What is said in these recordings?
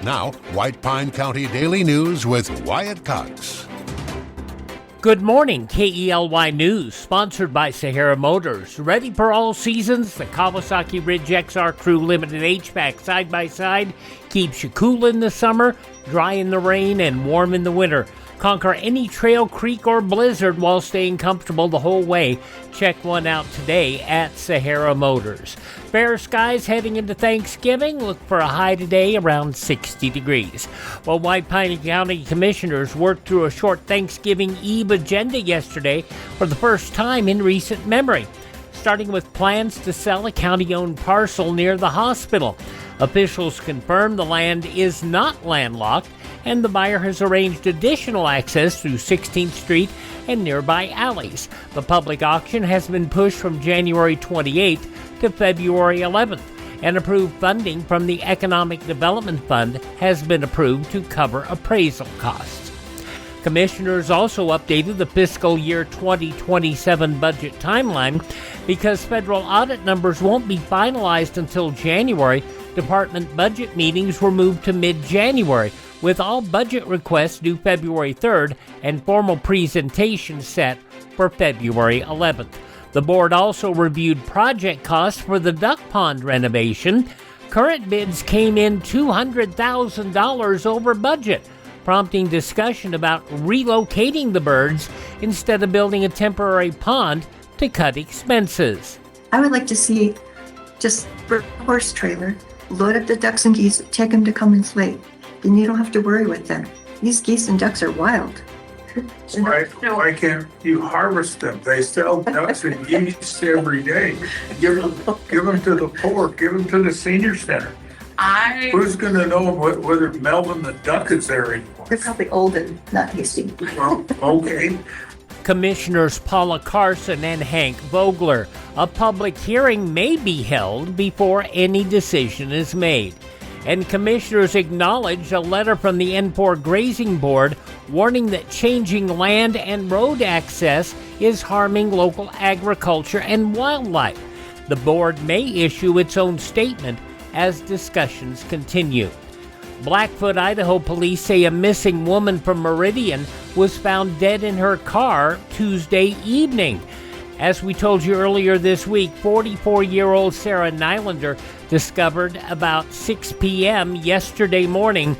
Now, White Pine County Daily News with Wyatt Cox. Good morning, KELY News, sponsored by Sahara Motors. Ready for all seasons? The Kawasaki Ridge XR Crew Limited HVAC side-by-side keeps you cool in the summer, dry in the rain, and warm in the winter. Conquer any trail, creek, or blizzard while staying comfortable the whole way. Check one out today at Sahara Motors. Fair skies heading into Thanksgiving. Look for a high today around 60 degrees. Well, White Pine County Commissioners worked through a short Thanksgiving Eve agenda yesterday for the first time in recent memory, starting with plans to sell a county-owned parcel near the hospital. Officials confirm the land is not landlocked, and the buyer has arranged additional access through 16th Street and nearby alleys. The public auction has been pushed from January 28th to February 11th, and approved funding from the Economic Development Fund has been approved to cover appraisal costs. Commissioners also updated the fiscal year 2027 budget timeline. Because federal audit numbers won't be finalized until January, department budget meetings were moved to mid-January, with all budget requests due February 3rd and formal presentations set for February 11th. The board also reviewed project costs for the duck pond renovation. Current bids came in $200,000 over budget, prompting discussion about relocating the birds instead of building a temporary pond to cut expenses. I would like to see just a horse trailer, load up the ducks and geese, take them to come and slay. Then you don't have to worry with them. These geese and ducks are wild. Why can't you harvest them? They sell ducks and geese every day. Give them to the poor. Give them to the senior center. Who's going to know whether Melvin the duck is there anymore? They're probably old and not tasty. Well, okay. Commissioners Paula Carson and Hank Vogler. A public hearing may be held before any decision is made. And commissioners acknowledged a letter from the N4 Grazing Board warning that changing land and road access is harming local agriculture and wildlife. The board may issue its own statement as discussions continue. Blackfoot, Idaho police say a missing woman from Meridian was found dead in her car Tuesday evening. As we told you earlier this week, 44-year-old Sarah Nylander discovered about 6 p.m. yesterday evening,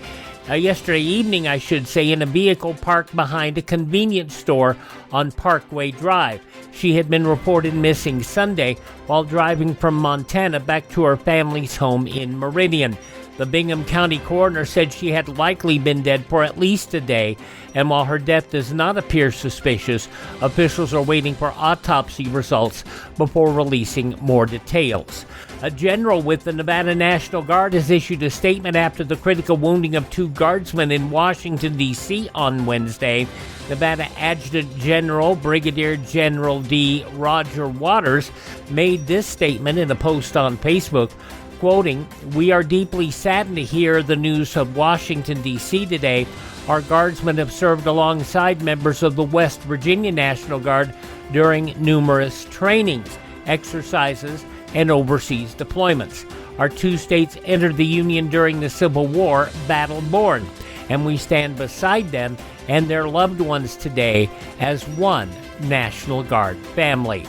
in a vehicle parked behind a convenience store on Parkway Drive. She had been reported missing Sunday while driving from Montana back to her family's home in Meridian. The Bingham County coroner said she had likely been dead for at least a day, and while her death does not appear suspicious, officials are waiting for autopsy results before releasing more details. A general with the Nevada National Guard has issued a statement after the critical wounding of 2 guardsmen in Washington, D.C. on Wednesday. Nevada Adjutant General Brigadier General D. Roger Waters made this statement in a post on Facebook, quoting, "We are deeply saddened to hear the news of Washington, D.C. today. Our guardsmen have served alongside members of the West Virginia National Guard during numerous trainings, exercises, and overseas deployments. Our 2 states entered the Union during the Civil War, battle-born, and we stand beside them and their loved ones today as one National Guard family."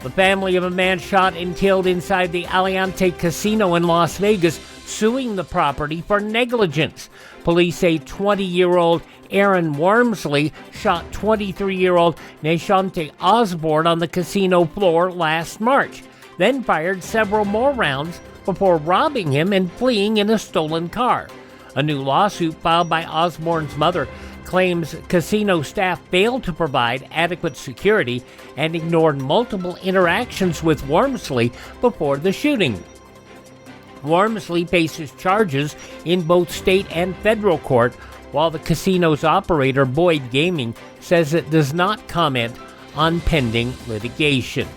The family of a man shot and killed inside the Aliante Casino in Las Vegas, suing the property for negligence. Police say 20-year-old Aaron Wormsley shot 23-year-old Nashante Osborne on the casino floor last March, then fired several more rounds before robbing him and fleeing in a stolen car. A new lawsuit filed by Osborne's mother claims casino staff failed to provide adequate security and ignored multiple interactions with Wormsley before the shooting. Wormsley faces charges in both state and federal court, while the casino's operator, Boyd Gaming, says it does not comment on pending litigation.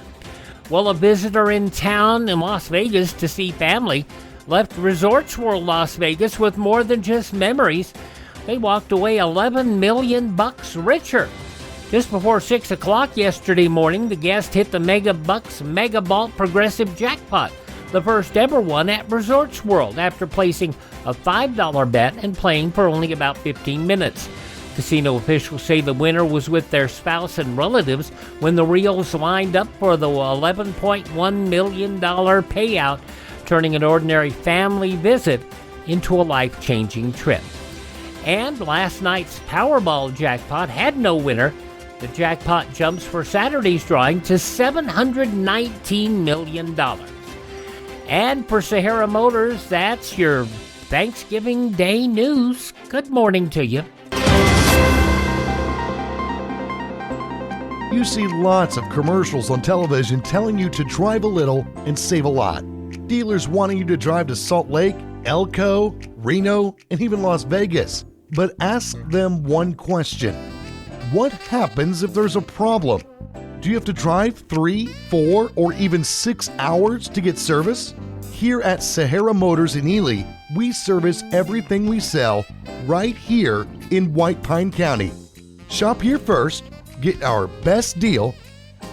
Well, a visitor in town in Las Vegas to see family left Resorts World Las Vegas with more than just memories. They walked away $11 million richer. Just before 6 o'clock yesterday morning, the guest hit the Megabucks Megaball Progressive Jackpot the first ever one at Resorts World after placing a $5 bet and playing for only about 15 minutes. Casino officials say the winner was with their spouse and relatives when the reels lined up for the $11.1 million payout, turning an ordinary family visit into a life-changing trip. And last night's Powerball jackpot had no winner. The jackpot jumps for Saturday's drawing to $719 million. And for Sahara Motors, that's your Thanksgiving Day news. Good morning to you. You see lots of commercials on television telling you to drive a little and save a lot. Dealers wanting you to drive to Salt Lake, Elko, Reno, and even Las Vegas. But ask them one question. What happens if there's a problem? Do you have to drive 3, 4, or even 6 hours to get service? Here at Sahara Motors in Ely, we service everything we sell right here in White Pine County. Shop here first, get our best deal,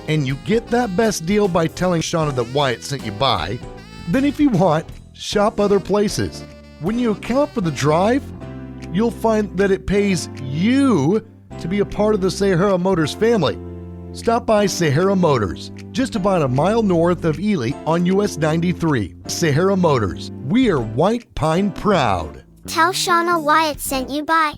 and you get that best deal by telling Shauna that Wyatt sent you by. Then if you want, shop other places. When you account for the drive, you'll find that it pays you to be a part of the Sahara Motors family. Stop by Sahara Motors, just about a mile north of Ely on US 93. Sahara Motors, we are White Pine proud. Tell Shauna Wyatt sent you by.